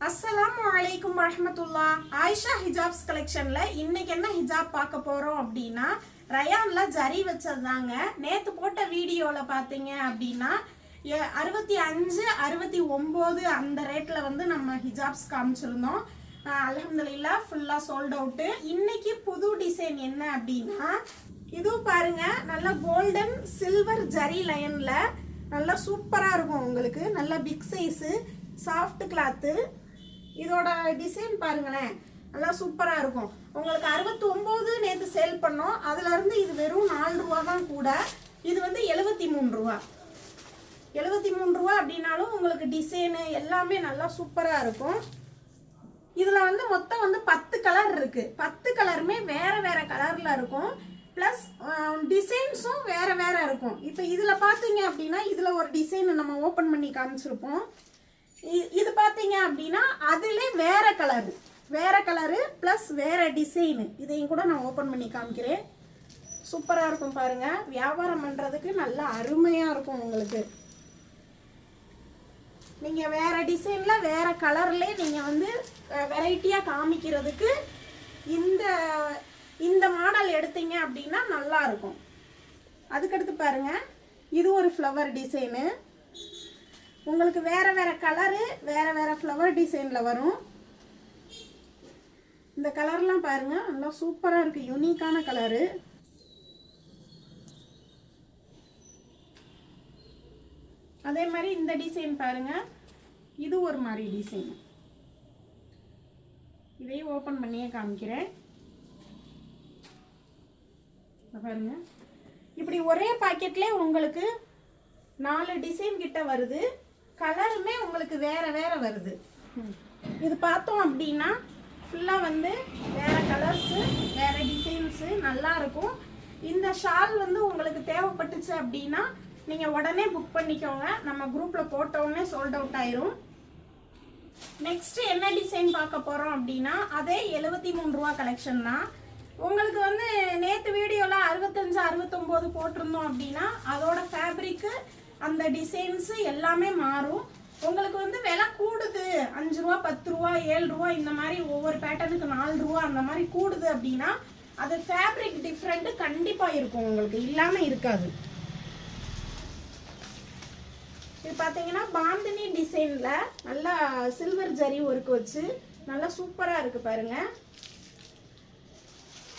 அஸ்ஸலாமு அலைக்கும் வரஹ்மத்துல்லா. ஆயிஷா ஹிஜாப்ஸ் கலெக்ஷன்ல இன்னைக்கு என்ன ஹிஜாப் பார்க்க போறோம் அப்படின்னா, ரயான்ல ஜரி வச்சதுதாங்க. நேத்து போட்ட வீடியோல பாத்தீங்க அப்படின்னா 65 69 அந்த ரேட்ல வந்து நம்ம ஹிஜாப்ஸ் காமிச்சிருந்தோம். அல்ஹம்துலில்லாஹ் ஃபுல்லா சோல்ட் அவுட். இன்னைக்கு புது டிசைன் என்ன அப்படின்னா, இது பாருங்க, நல்ல கோல்டன் சில்வர் ஜரி லைன்ல நல்லா சூப்பரா இருக்கும். உங்களுக்கு நல்ல பிக் சைஸ் சாஃப்ட் கிளாத்து. இதோட டிசைன் பாருங்களேன், நல்லா சூப்பரா இருக்கும். உங்களுக்கு 69 நேற்று சேல் பண்ணோம், அதுல இருந்து இது வெறும் 4 ரூபா தான் கூட. இது வந்து 73 ரூபா. 73 ரூபா அப்படின்னாலும் உங்களுக்கு டிசைனு எல்லாமே நல்லா சூப்பரா இருக்கும். இதுல வந்து மொத்தம் வந்து 10 கலர் இருக்கு. 10 கலருமே வேற வேற கலர்ல இருக்கும். பிளஸ் டிசைன்ஸும் வேற வேற இருக்கும். இப்போ இதுல பாத்தீங்க அப்படின்னா, இதுல ஒரு டிசைன் நம்ம ஓபன் பண்ணி காமிச்சிருப்போம். இது பாத்தீங்க அப்படின்னா அதுல வேற கலரு பிளஸ் வேற டிசைன். இதையும் கூட நான் ஓபன் பண்ணி காமிக்கிறேன். சூப்பரா இருக்கும் பாருங்க. வியாபாரம் பண்றதுக்கு நல்லா அருமையா இருக்கும். உங்களுக்கு நீங்க வேற டிசைன்ல வேற கலர்ல நீங்க வந்து வெரைட்டியா காமிக்கிறதுக்கு இந்த மாடல் எடுத்தீங்க அப்படின்னா நல்லா இருக்கும். அதுக்கடுத்து பாருங்க, இது ஒரு ஃப்ளவர் டிசைனு. உங்களுக்கு வேற வேற கலரு வேற வேற ஃப்ளவர் டிசைன்ல வரும். இந்த கலர்லாம் பாருங்க, நல்லா சூப்பரா இருக்கு. யூனிக்கான கலரு. அதே மாதிரி இந்த டிசைன் பாருங்க, இது ஒரு மாதிரி டிசைன். இதையும் ஓபன் பண்ணியே காமிக்கிறேன் பாருங்க. இப்படி ஒரே பாக்கெட்ல உங்களுக்கு 4 டிசைன் கிட்ட வருது. கலருமே உங்களுக்கு வேற வேற வருது. இது பார்த்தோம் அப்படின்னா ஃபுல்லா வந்து வேற கலர்ஸ் வேற டிசைன்ஸ் நல்லா இருக்கும். இந்த ஷால் வந்து உங்களுக்கு தேவைப்பட்டுச்சு அப்படின்னா நீங்க உடனே புக் பண்ணிக்கோங்க. நம்ம குரூப்ல போட்ட உடனே சோல்ட் அவுட் ஆயிரும். நெக்ஸ்ட் என்ன டிசைன் பார்க்க போறோம் அப்படின்னா, அதே 73 ரூபா கலெக்ஷன் தான். உங்களுக்கு வந்து நேற்று வீடியோல 65 69 போட்டிருந்தோம் அப்படின்னா அதோட ஃபேப்ரிக்கு அந்த டிசைன்ஸ் எல்லாமே மாறும். உங்களுக்கு வந்து விலை கூடுது, 5 ரூபா 10 ரூபா 7 ரூபா இந்த மாதிரி ஒவ்வொரு பேட்டர்னுக்கு 4 ரூபா அந்த மாதிரி கூடுது அப்படின்னா அது ஃபேப்ரிக் டிஃப்ரெண்ட் கண்டிப்பா இருக்கும். உங்களுக்கு இல்லாம இருக்காது. இது பாத்தீங்கன்னா பாந்தினி டிசைன்ல நல்லா சில்வர் ஜரி ஒர்க் வச்சு நல்லா சூப்பரா இருக்கு பாருங்க.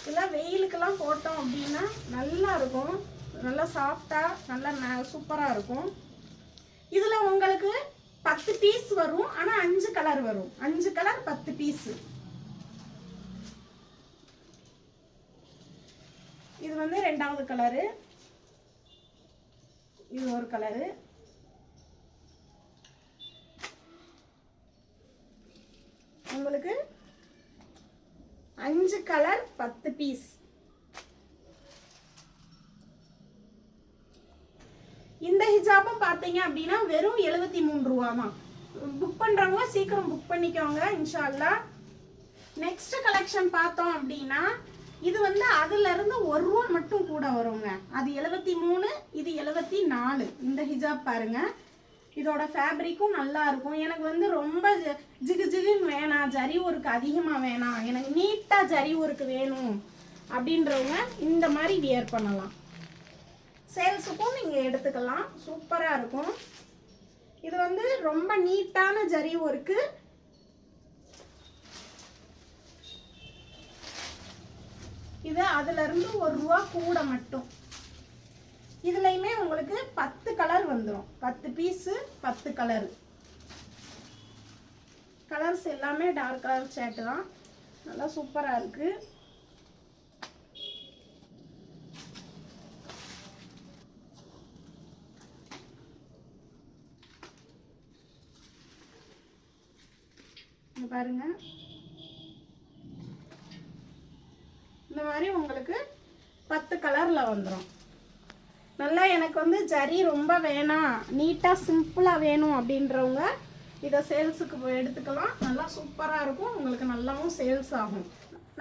இதெல்லாம் வெயிலுக்கெல்லாம் போட்டோம் அப்படின்னா நல்லா இருக்கும். நல்லா சாஃப்டா நல்லா சூப்பரா இருக்கும். இதுல உங்களுக்கு 10 பீஸ் வரும். ஆனா 5 கலர் வரும். 5 கலர் 10 பீஸ். இது வந்து ரெண்டாவது கலரு. இது ஒரு கலரு. உங்களுக்கு 5 கலர் 10 பீஸ். இந்த ஹிஜாபும் பாத்தீங்க அப்படின்னா வெறும் 73 ரூபா தான். புக் பண்றவங்க சீக்கிரம் புக் பண்ணிக்கோங்க இன்ஷா அல்லாஹ். நெக்ஸ்ட் கலெக்ஷன் பார்த்தோம் அப்படின்னா இது வந்து அதுல இருந்து 1 ரூபா மட்டும் கூட வருங்க. அது 73, இது 74. இந்த ஹிஜாப் பாருங்க, இதோட ஃபேப்ரிக்கும் நல்லா இருக்கும். எனக்கு வந்து ரொம்ப ஜிகு ஜிகுன்னு வேணாம், ஜரி ஒர்க் அதிகமா வேணாம், எனக்கு நீட்டா ஜரி ஒர்க் வேணும் அப்படின்றவங்க இந்த மாதிரி வியர் பண்ணலாம். சேல்ஸுக்கும் நீங்க எடுத்துக்கலாம். சூப்பரா இருக்கும். இது வந்து ரொம்ப நீட்டான ஜரி ஒர்க்கு. இது அதுல இருந்து 1 ரூபா கூட மட்டும். இதுலயுமே உங்களுக்கு 10 கலர் வந்துடும். 10 பீஸ் 10 கலர். கலர்ஸ் எல்லாமே டார்க் கலர் சேட் தான். நல்லா சூப்பரா இருக்கு. பாருங்க, இந்த மாதிரி உங்களுக்கு 10 கலர்ல வந்துடும். நல்லா எனக்கு வந்து ஜரி ரொம்ப வேணாம், நீட்டா சிம்பிளா வேணும் அப்படின்றவங்க இதை சேல்ஸுக்கு எடுத்துக்கலாம். நல்லா சூப்பரா இருக்கும். உங்களுக்கு நல்லாவும் சேல்ஸ் ஆகும்.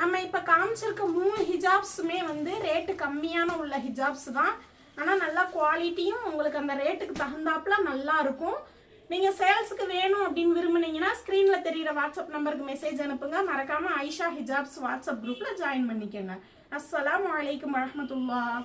நம்ம இப்ப காமிச்சிருக்க 3 ஹிஜாப்ஸுமே வந்து ரேட்டு கம்மியான உள்ள ஹிஜாப்ஸ் தான். ஆனா நல்லா குவாலிட்டியும் உங்களுக்கு அந்த ரேட்டுக்கு தகுந்தாப்புல நல்லா இருக்கும். நீங்க சேல்ஸுக்கு வேணும் அப்படின்னு விரும்புனீங்கன்னா ஸ்கிரீன்ல தெரியுற வாட்ஸ்அப் நம்பருக்கு மெசேஜ் அனுப்புங்க. மறக்காம ஆயிஷா ஹிஜாப்ஸ் வாட்ஸ்அப் குரூப்ல ஜாயின் பண்ணிக்கோங்க. அஸ்ஸலாமு அலைக்கும் வரஹ்மத்துல்லாஹ்.